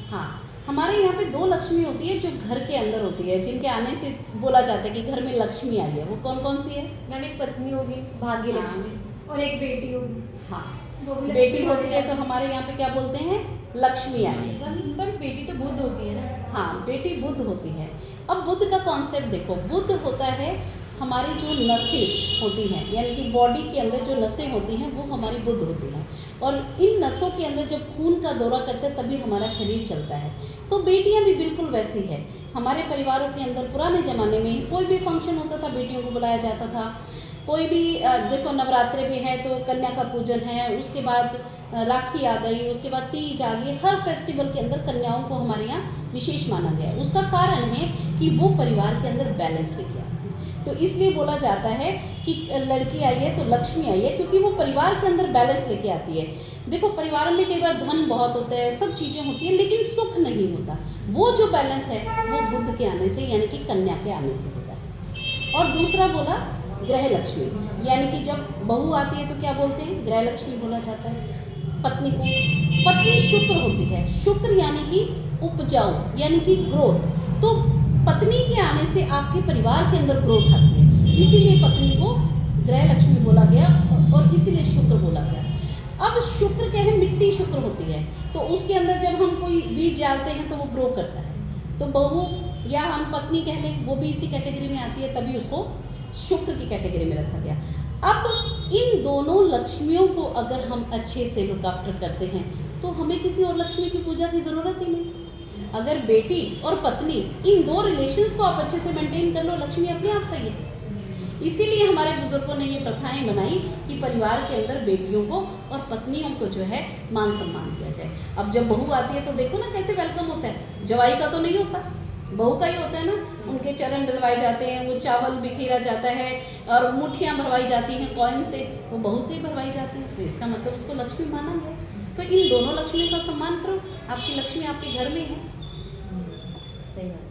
हाँ, हमारे यहाँ पे दो लक्ष्मी होती है जो घर के अंदर होती है, जिनके आने से बोला जाता है कि घर में लक्ष्मी आई है। वो कौन कौन सी है? मैम एक पत्नी होगी, भाग्य हाँ। लक्ष्मी, और एक बेटी होगी। हाँ, वो भी बेटी लक्ष्मी होती है तो हमारे यहाँ पे क्या बोलते हैं? लक्ष्मी आई है। पर बेटी तो बुद्ध होती है ना। हाँ, बेटी बुद्ध होती है। अब बुद्ध का कॉन्सेप्ट देखो, बुद्ध होता है हमारी जो नसें होती हैं, यानी कि बॉडी के अंदर जो नसें होती हैं वो हमारी बुद्ध होती हैं, और इन नसों के अंदर जब खून का दौरा करते हैं तभी हमारा शरीर चलता है। तो बेटियां भी बिल्कुल वैसी है। हमारे परिवारों के अंदर पुराने ज़माने में कोई भी फंक्शन होता था बेटियों को बुलाया जाता था। कोई भी देखो नवरात्रे भी है तो कन्या का पूजन है, उसके बाद राखी आ गई, उसके बाद तीज आ गई। हर फेस्टिवल के अंदर कन्याओं को हमारे यहाँ विशेष माना गया है। उसका कारण है कि वो परिवार के अंदर बैलेंस लेके आती है। तो इसलिए बोला जाता है कि लड़की आई है तो लक्ष्मी आई है, क्योंकि वो परिवार के अंदर बैलेंस लेके आती है। देखो परिवार में कई बार धन बहुत होता है, सब चीज़ें होती हैं, लेकिन सुख नहीं होता। वो जो बैलेंस है वो बुद्ध के आने से, यानी कि कन्या के आने से होता है। और दूसरा बोला ग्रह लक्ष्मी, यानी कि जब बहू आती है तो क्या बोलते हैं? ग्रह लक्ष्मी बोला जाता है पत्नी को। पत्नी शुक्र होती है, शुक्र यानी कि उपजाऊ, यानी कि ग्रोथ। तो पत्नी के आने से आपके परिवार के अंदर ग्रोथ आती है, इसीलिए पत्नी को ग्रह लक्ष्मी बोला गया और इसीलिए शुक्र बोला गया। अब शुक्र क्या है? मिट्टी शुक्र होती है, तो उसके अंदर जब हम कोई बीज डालते हैं तो वो ग्रो करता है। तो बहू या हम पत्नी कह लें, वो भी इसी कैटेगरी में आती है, तभी उसको शुक्र की कैटेगरी में रखा गया। अब इन दोनों लक्ष्मियों को अगर हम अच्छे से लुक आफ्टर करते हैं तो हमें किसी और लक्ष्मी की पूजा की ज़रूरत ही नहीं। अगर बेटी और पत्नी इन दो रिलेशंस को आप अच्छे से मेंटेन कर लो, लक्ष्मी अपने आप सही है। इसीलिए हमारे बुजुर्गों ने ये प्रथाएं बनाई कि परिवार के अंदर बेटियों को और पत्नियों को जो है मान सम्मान दिया जाए। अब जब बहू आती है तो देखो ना कैसे वेलकम होता है। जवाई का तो नहीं होता, बहू का ही होता है ना। उनके चरण डलवाए जाते हैं, वो चावल बिखेरा जाता है और मुट्ठियाँ भरवाई जाती हैं कॉइन से, वो बहू से ही भरवाई जाती हैं। तो इसका मतलब उसको लक्ष्मी माना गया। तो इन दोनों लक्ष्मियों का सम्मान करो, आपकी लक्ष्मी आपके घर में है। सही बात।